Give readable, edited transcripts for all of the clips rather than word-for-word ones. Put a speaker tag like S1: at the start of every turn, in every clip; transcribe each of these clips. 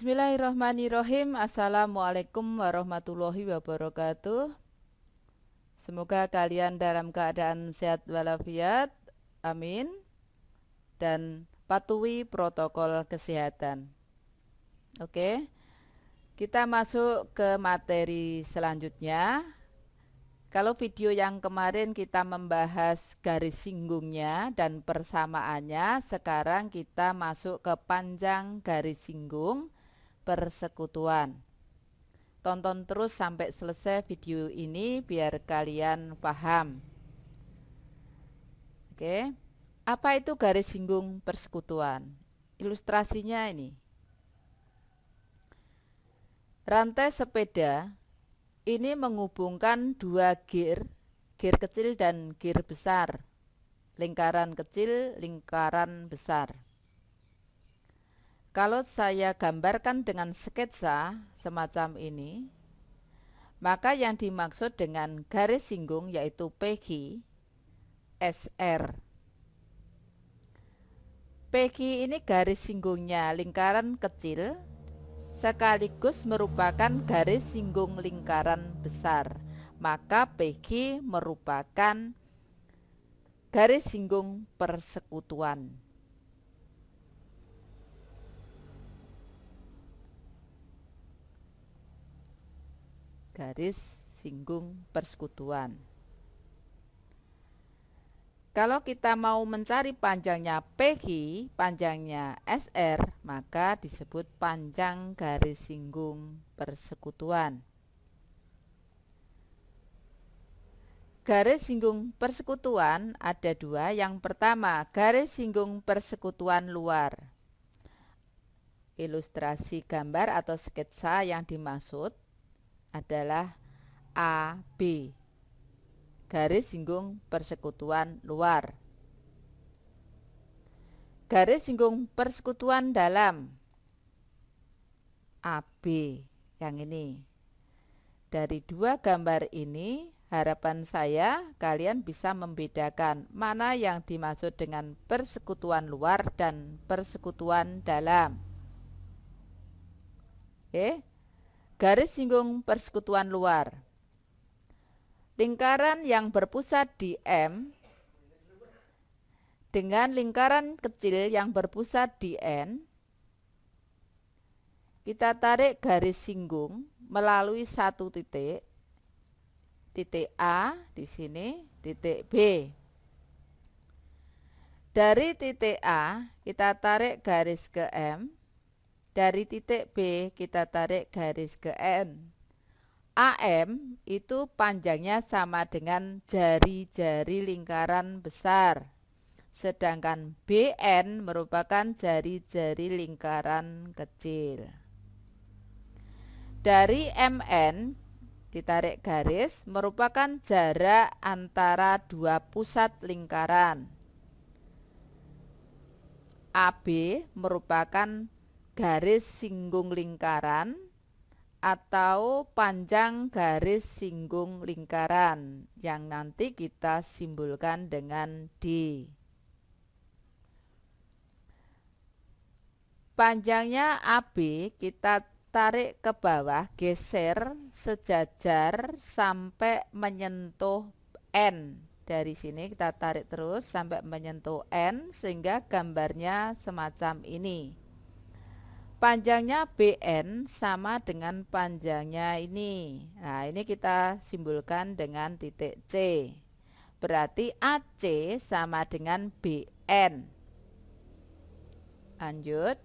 S1: Bismillahirrahmanirrahim. Assalamualaikum warahmatullahi wabarakatuh. Semoga kalian dalam keadaan sehat walafiat. Amin. Dan patuhi protokol kesehatan. Oke. Kita masuk ke materi selanjutnya. Kalau video yang kemarin kita membahas garis singgungnya dan persamaannya, sekarang kita masuk ke panjang garis singgung persekutuan. Tonton terus sampai selesai video ini biar kalian paham. Oke. Apa itu garis singgung persekutuan? Ilustrasinya ini. Rantai sepeda ini menghubungkan dua gear kecil dan gear besar, lingkaran kecil, lingkaran besar. Kalau saya gambarkan dengan sketsa semacam ini, maka yang dimaksud dengan garis singgung yaitu PQ, SR. PQ ini garis singgungnya lingkaran kecil, sekaligus merupakan garis singgung lingkaran besar, maka PQ merupakan garis singgung persekutuan. Garis singgung persekutuan. Kalau kita mau mencari panjangnya PQ, panjangnya SR, maka disebut panjang garis singgung persekutuan. Garis singgung persekutuan ada dua. Yang pertama, garis singgung persekutuan luar. Ilustrasi gambar atau sketsa yang dimaksud adalah AB. Garis singgung persekutuan luar. Garis singgung persekutuan dalam, AB yang ini. Dari dua gambar ini, harapan saya kalian bisa membedakan mana yang dimaksud dengan persekutuan luar dan persekutuan dalam. Oke. Garis singgung persekutuan luar. Lingkaran yang berpusat di M dengan lingkaran kecil yang berpusat di N, kita tarik garis singgung melalui satu titik, titik A di sini, titik B. Dari titik A kita tarik garis ke M, dari titik B kita tarik garis ke N. AM itu panjangnya sama dengan jari-jari lingkaran besar, sedangkan BN merupakan jari-jari lingkaran kecil. Dari MN ditarik garis merupakan jarak antara dua pusat lingkaran. AB merupakan garis singgung lingkaran atau panjang garis singgung lingkaran yang nanti kita simbolkan dengan D. Panjangnya AB kita tarik ke bawah, geser sejajar sampai menyentuh N. Dari sini kita tarik terus sampai menyentuh N sehingga gambarnya semacam ini. Panjangnya BN sama dengan panjangnya ini. Nah, ini kita simbolkan dengan titik C. Berarti AC sama dengan BN. Lanjut.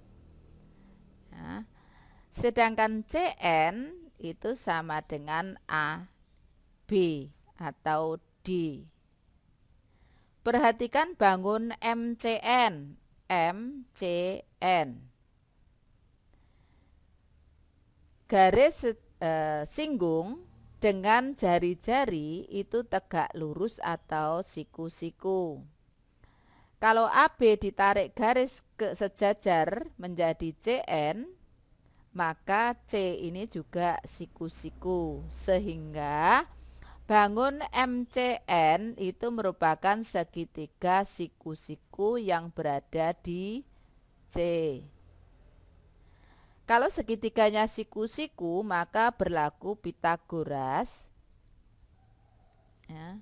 S1: Nah, sedangkan CN itu sama dengan AB atau D. Perhatikan bangun MCN. MCN. Garis singgung dengan jari-jari itu tegak lurus atau siku-siku. Kalau AB ditarik garis ke sejajar menjadi CN, maka C ini juga siku-siku, sehingga bangun MCN itu merupakan segitiga siku-siku yang berada di C. Kalau segitiganya siku-siku maka berlaku Pitagoras. Ya.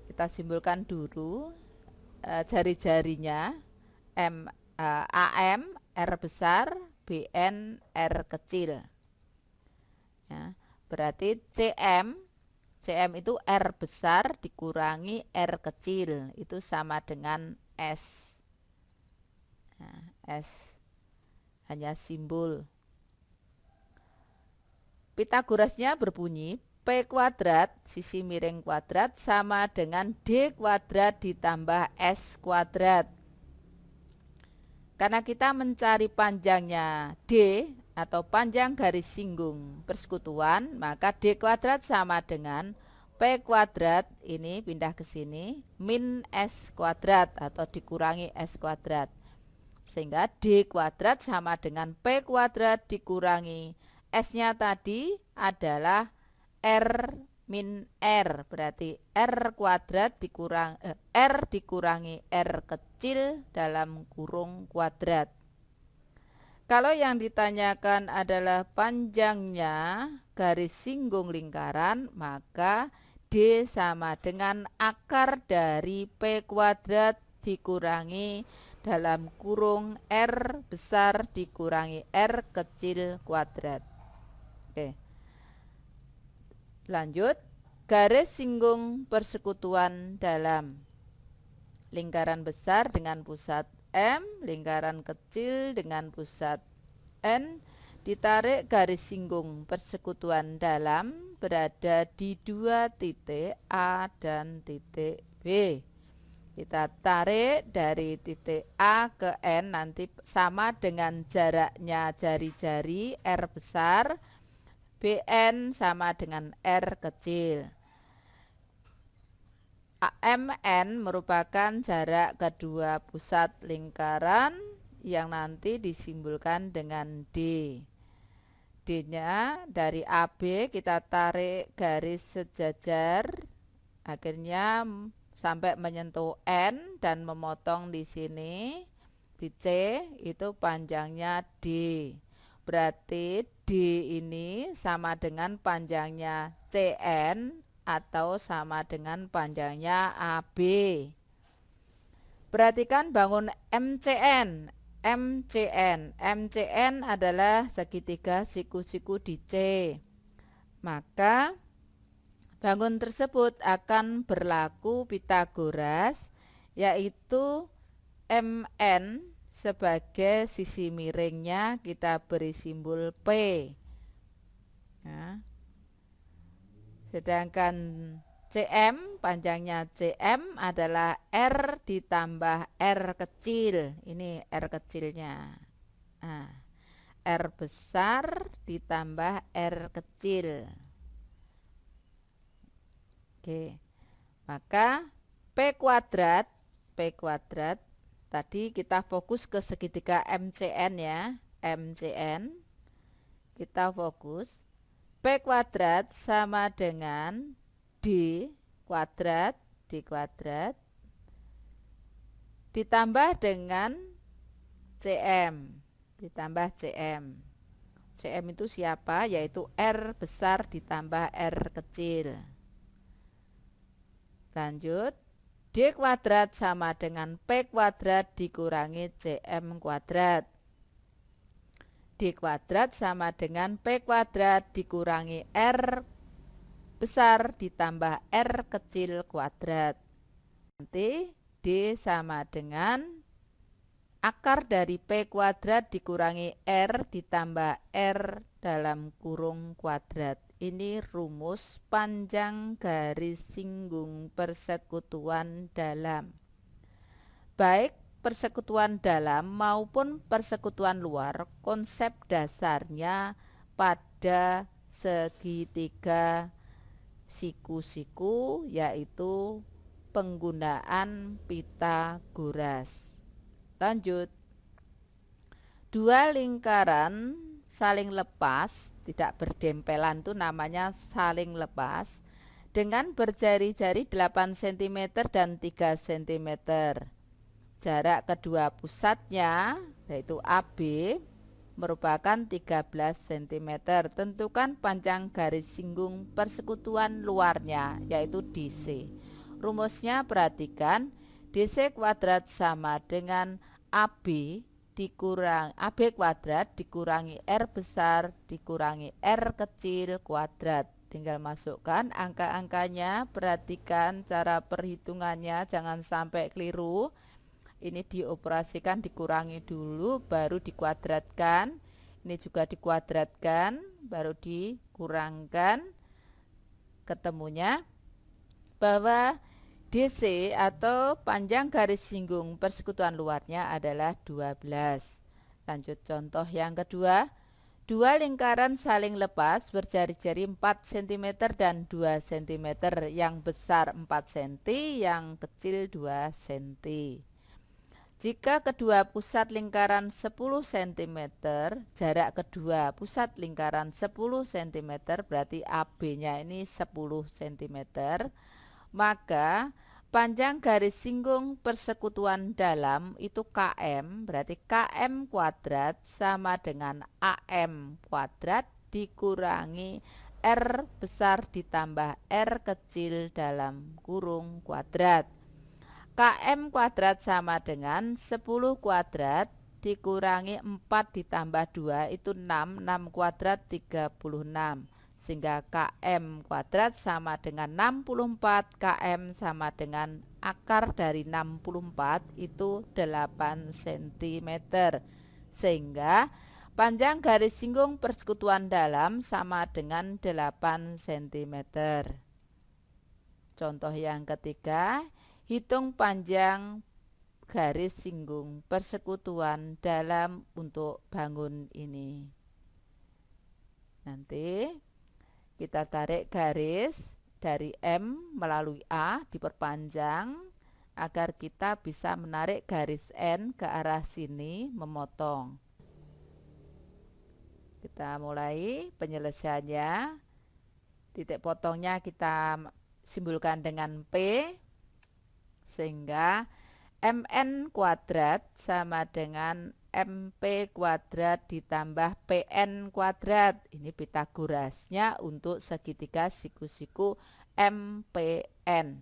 S1: Kita simpulkan dulu jari-jarinya AM R besar, BN R kecil. Ya. Berarti CM itu R besar dikurangi R kecil, itu sama dengan S. Nah, S hanya simbol. Pitagorasnya berbunyi P kuadrat sisi miring kuadrat sama dengan D kuadrat ditambah S kuadrat. Karena kita mencari panjangnya D atau panjang garis singgung persekutuan, maka D kuadrat sama dengan P kuadrat, ini pindah ke sini, min S kuadrat atau dikurangi S kuadrat. Sehingga D kuadrat sama dengan P kuadrat dikurangi S-nya tadi adalah R min R. Berarti R kuadrat R dikurangi R kecil dalam kurung kuadrat. Kalau yang ditanyakan adalah panjangnya garis singgung lingkaran, maka D sama dengan akar dari P kuadrat dikurangi dalam kurung R besar dikurangi R kecil kuadrat. Oke. Lanjut, garis singgung persekutuan dalam lingkaran besar dengan pusat M, lingkaran kecil dengan pusat N, ditarik garis singgung persekutuan dalam berada di dua titik A dan titik B. Kita tarik dari titik A ke N nanti sama dengan jaraknya jari-jari R besar, BN sama dengan R kecil. MN merupakan jarak kedua pusat lingkaran yang nanti disimbolkan dengan D. D-nya dari AB kita tarik garis sejajar, akhirnya sampai menyentuh N dan memotong di sini di C, itu panjangnya D. Berarti D ini sama dengan panjangnya CN atau sama dengan panjangnya AB. Perhatikan bangun MCN. MCN adalah segitiga siku-siku di C. Maka bangun tersebut akan berlaku Pitagoras, yaitu MN sebagai sisi miringnya kita beri simbol P. Nah, sedangkan CM, panjangnya CM adalah R ditambah R kecil. Ini R kecilnya. Nah, R besar ditambah R kecil. Oke. Maka P kuadrat tadi kita fokus ke segitiga MCN ya. MCN kita fokus P kuadrat sama dengan D kuadrat ditambah dengan CM ditambah CM. CM itu siapa? Yaitu R besar ditambah R kecil. Lanjut, D kuadrat sama dengan P kuadrat dikurangi CM kuadrat. D kuadrat sama dengan P kuadrat dikurangi R besar ditambah R kecil kuadrat. Nanti D sama dengan akar dari P kuadrat dikurangi R ditambah R dalam kurung kuadrat. Ini rumus panjang garis singgung persekutuan dalam. Baik persekutuan dalam maupun persekutuan luar, konsep dasarnya pada segitiga siku-siku, yaitu penggunaan Pitagoras. Lanjut, dua lingkaran saling lepas, tidak berdempelan itu namanya saling lepas, dengan berjari-jari 8 cm dan 3 cm. Jarak kedua pusatnya yaitu AB merupakan 13 cm. Tentukan panjang garis singgung persekutuan luarnya, yaitu DC. Rumusnya perhatikan, DC kuadrat sama dengan AB kuadrat dikurangi R besar dikurangi R kecil kuadrat. Tinggal masukkan angka-angkanya, perhatikan cara perhitungannya, jangan sampai keliru. Ini dioperasikan, dikurangi dulu baru dikuadratkan, ini juga dikuadratkan baru dikurangkan, ketemunya bahwa DC atau panjang garis singgung persekutuan luarnya adalah 12. Lanjut contoh yang kedua. Dua lingkaran saling lepas berjari-jari 4 cm dan 2 cm. Yang besar 4 cm, yang kecil 2 cm. Jika kedua pusat lingkaran 10 cm, jarak kedua pusat lingkaran 10 cm, berarti AB-nya ini 10 cm, maka panjang garis singgung persekutuan dalam itu KM, berarti KM kuadrat sama dengan AM kuadrat dikurangi R besar ditambah R kecil dalam kurung kuadrat. KM kuadrat sama dengan 10 kuadrat dikurangi 4 ditambah 2 itu 6, 6 kuadrat 36. Sehingga KM kuadrat sama dengan 64, KM sama dengan akar dari 64 itu 8 cm. Sehingga panjang garis singgung persekutuan dalam sama dengan 8 cm. Contoh yang ketiga, hitung panjang garis singgung persekutuan dalam untuk bangun ini. Nanti kita tarik garis dari M melalui A diperpanjang agar kita bisa menarik garis N ke arah sini memotong. Kita mulai penyelesaiannya. Titik potongnya kita simbolkan dengan P, sehingga MN kuadrat sama dengan MP kuadrat ditambah PN kuadrat. Ini Pitagorasnya untuk segitiga siku-siku MPN.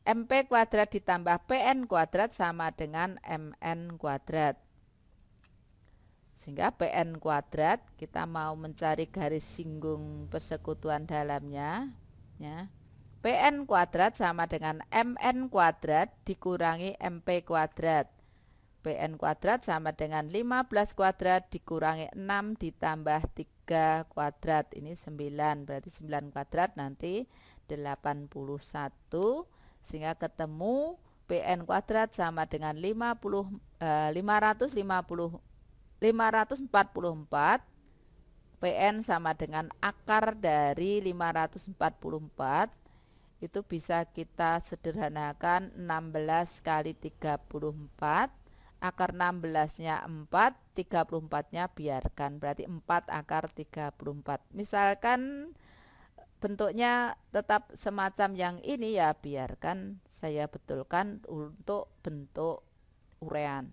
S1: MP kuadrat ditambah PN kuadrat sama dengan MN kuadrat. Sehingga PN kuadrat, kita mau mencari garis singgung persekutuan dalamnya, ya. PN kuadrat sama dengan MN kuadrat dikurangi MP kuadrat. PN kuadrat sama dengan 15 kuadrat dikurangi 6 ditambah 3 kuadrat. Ini 9, berarti 9 kuadrat nanti 81. Sehingga ketemu PN kuadrat sama dengan 544. PN sama dengan akar dari 544. Itu bisa kita sederhanakan 16 kali 34. Akar 16-nya 4, 34-nya biarkan, berarti 4 akar 34. Misalkan bentuknya tetap semacam yang ini, ya biarkan saya betulkan untuk bentuk urean.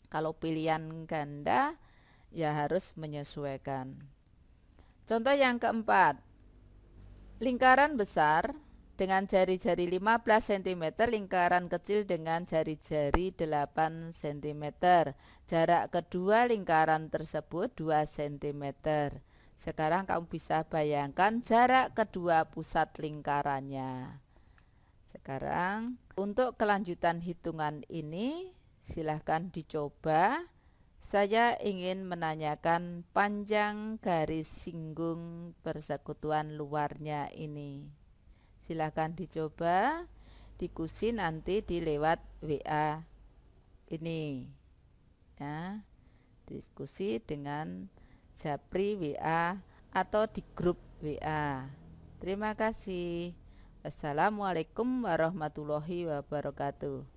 S1: Kalau pilihan ganda ya harus menyesuaikan. Contoh yang keempat, lingkaran besar dengan jari-jari 15 cm, lingkaran kecil dengan jari-jari 8 cm. Jarak kedua lingkaran tersebut 2 cm. Sekarang kamu bisa bayangkan jarak kedua pusat lingkarannya. Sekarang untuk kelanjutan hitungan ini silahkan dicoba. Saya ingin menanyakan panjang garis singgung persekutuan luarnya ini. Silahkan dicoba, diskusi nanti di lewat WA ini, ya, diskusi dengan Japri WA atau di grup WA. Terima kasih. Assalamualaikum warahmatullahi wabarakatuh.